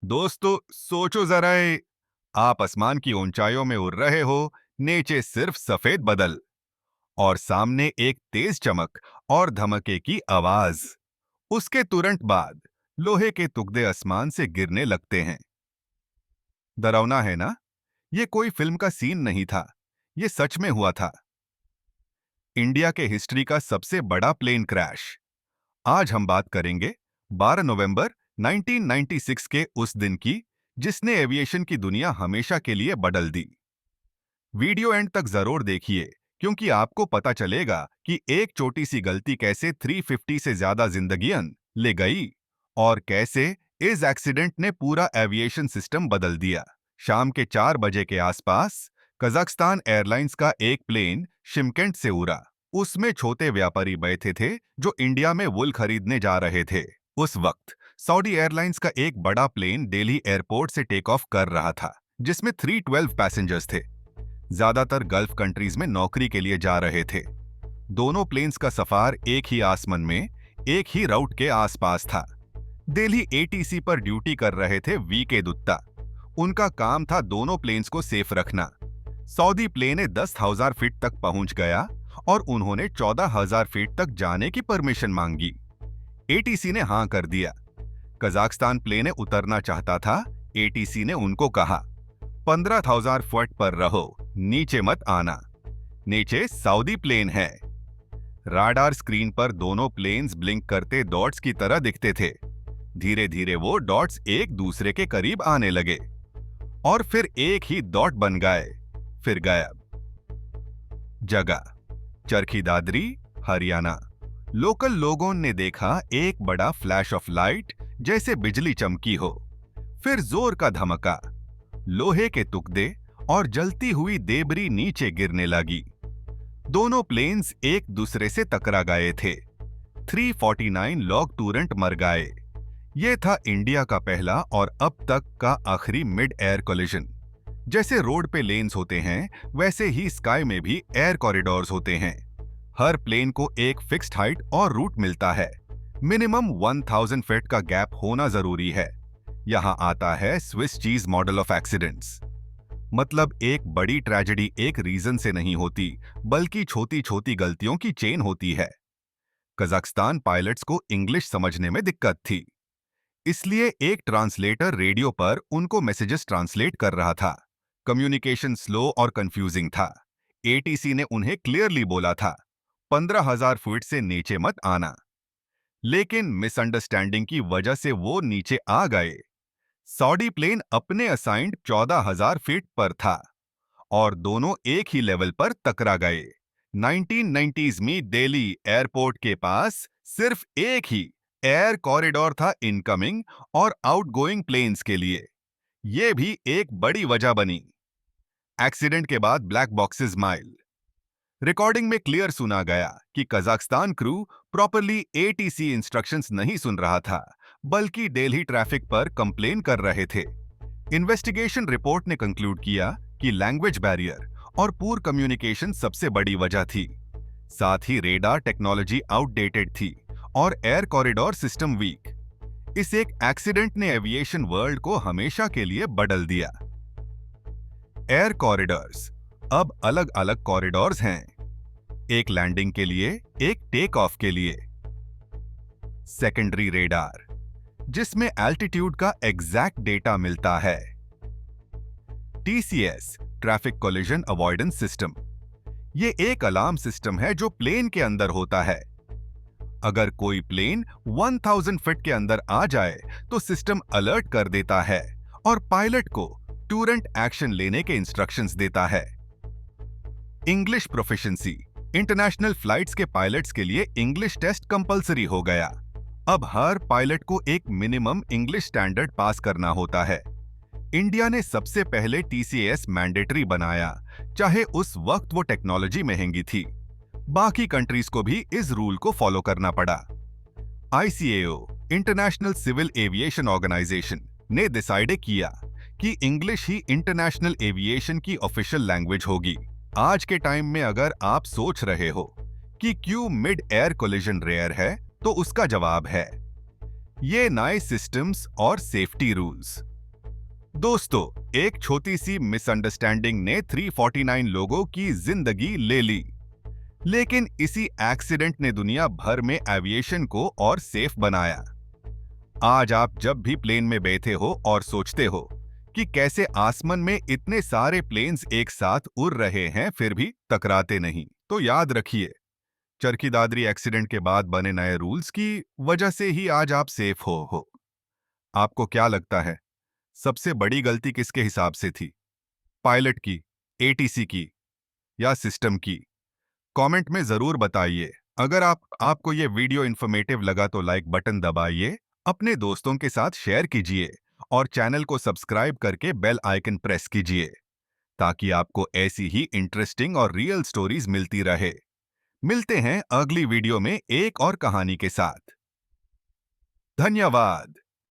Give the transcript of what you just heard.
दोस्तों, सोचो जरा आप आसमान की ऊंचाइयों में उड़ रहे हो, नीचे सिर्फ सफेद बादल और सामने एक तेज चमक और धमाके की आवाज। उसके तुरंत बाद लोहे के टुकड़े आसमान से गिरने लगते हैं। डरावना है ना? ये कोई फिल्म का सीन नहीं था, ये सच में हुआ था। इंडिया के हिस्ट्री का सबसे बड़ा प्लेन क्रैश। आज हम बात करेंगे 12 नवंबर 1996 के उस दिन की, जिसने एविएशन की दुनिया हमेशा के लिए बदल दी। वीडियो एंड तक जरूर देखिए, क्योंकि आपको पता चलेगा कि एक छोटी सी गलती कैसे 350 से ज्यादा जिंदगियां ले गई और कैसे इस एक्सीडेंट ने पूरा एविएशन सिस्टम बदल दिया। शाम के 4 बजे के आसपास कजाकिस्तान एयरलाइंस का एक प्लेन शिमकेंट से उड़ा। उसमें छोटे व्यापारी बैठे थे जो इंडिया में वूल खरीदने जा रहे थे। उस वक्त सऊदी एयरलाइंस का एक बड़ा प्लेन दिल्ली एयरपोर्ट से टेक ऑफ कर रहा था, जिसमें 312 पैसेंजर्स थे। ज्यादातर गल्फ कंट्रीज में नौकरी के लिए जा रहे थे। दोनों प्लेन्स का सफर एक ही आसमान में, एक ही राउट के आसपास था। दिल्ली एटीसी पर ड्यूटी कर रहे थे वीके दुत्ता। उनका काम था दोनों प्लेन्स को सेफ रखना। सऊदी प्लेन 10,000 फीट तक पहुंच गया और उन्होंने 14,000 फीट तक जाने की परमिशन मांगी। एटीसी ने हां कर दिया। कजाकिस्तान प्लेन उतरना चाहता था। एटीसी ने उनको कहा, 15,000 फुट पर रहो, नीचे मत आना। नीचे सऊदी प्लेन है। राडार स्क्रीन पर दोनों प्लेन्स ब्लिंक करते डॉट्स की तरह दिखते थे। धीरे धीरे वो डॉट्स एक दूसरे के करीब आने लगे और फिर एक ही डॉट बन गए, फिर गायब। जगह चरखी दादरी, हरियाणा। लोकल लोगों ने देखा एक बड़ा फ्लैश ऑफ लाइट, जैसे बिजली चमकी हो। फिर जोर का धमाका, लोहे के टुकड़े और जलती हुई देबरी नीचे गिरने लगी। दोनों प्लेन्स एक दूसरे से टकरा गए थे। 349 लोग तुरंत मर गए। यह था इंडिया का पहला और अब तक का आखिरी मिड एयर कोलिजन। जैसे रोड पे लेन्स होते हैं, वैसे ही स्काई में भी एयर कॉरिडोर्स होते हैं। हर प्लेन को एक फिक्स्ड हाइट और रूट मिलता है। मिनिमम 1000 फीट का गैप होना जरूरी है। यहां आता है Swiss cheese model of accidents. मतलब एक बड़ी ट्रेजेडी एक रीजन से नहीं होती, बल्कि छोटी छोटी गलतियों की चेन होती है। कजाकिस्तान पायलट्स को इंग्लिश समझने में दिक्कत थी, इसलिए एक ट्रांसलेटर रेडियो पर उनको मैसेजेस ट्रांसलेट कर रहा था। कम्युनिकेशन स्लो और कंफ्यूजिंग था। एटीसी ने उन्हें क्लियरली बोला था, 15,000 फीट से नीचे मत आना। लेकिन मिसअंडरस्टैंडिंग की वजह से वो नीचे आ गए। सऊदी प्लेन अपने असाइंड 14,000 फीट पर था और दोनों एक ही लेवल पर टकरा गए। 1990s में दिल्ली एयरपोर्ट के पास सिर्फ एक ही एयर कॉरिडोर था इनकमिंग और आउटगोइंग प्लेन्स के लिए। यह भी एक बड़ी वजह बनी। एक्सीडेंट के बाद ब्लैक बॉक्सेस माइल। रिकॉर्डिंग में क्लियर सुना गया कि Kazakhstan crew properly ATC instructions नहीं सुन रहा था, बल्कि दिल्ली ट्रैफिक पर कंप्लेन कर रहे थे। इन्वेस्टिगेशन रिपोर्ट ने कंक्लूड किया कि लैंग्वेज बैरियर और पूर कम्युनिकेशन सबसे बड़ी वजह थी। साथ ही रेडार टेक्नोलॉजी आउटडेटेड थी और एयर कॉरिडोर सिस्टम वीक। इस एक एक्सीडेंट ने एविएशन वर्ल्ड को हमेशा के लिए बदल दिया। एयर कॉरिडोर्स अब अलग अलग कॉरिडोर्स हैं, एक लैंडिंग के लिए, एक टेक ऑफ के लिए। सेकेंडरी रेडार, जिसमें एल्टीट्यूड का एग्जैक्ट डेटा मिलता है। TCS, traffic collision avoidance system, ये एक अलार्म सिस्टम है जो प्लेन के अंदर होता है। अगर कोई प्लेन 1000 फीट के अंदर आ जाए तो सिस्टम अलर्ट कर देता है और पायलट को तुरंत एक्शन लेने के इंस्ट्रक्शंस देता है। इंग्लिश प्रोफिशिएंसी, इंटरनेशनल फ्लाइट्स के पायलट्स के लिए इंग्लिश टेस्ट कंपलसरी हो गया। अब हर पायलट को एक मिनिमम इंग्लिश स्टैंडर्ड पास करना होता है। इंडिया ने सबसे पहले टीसीएस मैंडेटरी बनाया, चाहे उस वक्त वो टेक्नोलॉजी महंगी थी। बाकी कंट्रीज को भी इस रूल को फॉलो करना पड़ा। ICAO, international civil aviation organization, ने डिसाइड किया कि इंग्लिश ही इंटरनेशनल एविएशन की ऑफिशियल लैंग्वेज होगी। आज के टाइम में अगर आप सोच रहे हो कि क्यों मिड एयर कोलिजन रेयर है, तो उसका जवाब है, ये नए सिस्टम्स और सेफ्टी रूल्स। दोस्तों, एक छोटी सी मिसअंडरस्टैंडिंग ने 349 लोगों की जिंदगी ले ली। लेकिन इसी एक्सीडेंट ने दुनिया भर में एविएशन को और सेफ बनाया। आज आप जब भी प्लेन में बैठे हो और सोचते हो कि कैसे आसमान में इतने सारे प्लेन्स एक साथ उड़ रहे हैं फिर भी टकराते नहीं, तो याद रखिए, चरखी दादरी एक्सीडेंट के बाद बने नए रूल्स की वजह से ही आज आप सेफ हो। आपको क्या लगता है, सबसे बड़ी गलती किसके हिसाब से थी? पायलट की, एटीसी की या सिस्टम की? कमेंट में जरूर बताइए। अगर आपको ये वीडियो इन्फॉर्मेटिव लगा तो लाइक बटन दबाइए, अपने दोस्तों के साथ शेयर कीजिए और चैनल को सब्सक्राइब करके बेल आइकन प्रेस कीजिए ताकि आपको ऐसी ही इंटरेस्टिंग और रियल स्टोरीज मिलती रहे। मिलते हैं अगली वीडियो में एक और कहानी के साथ। धन्यवाद।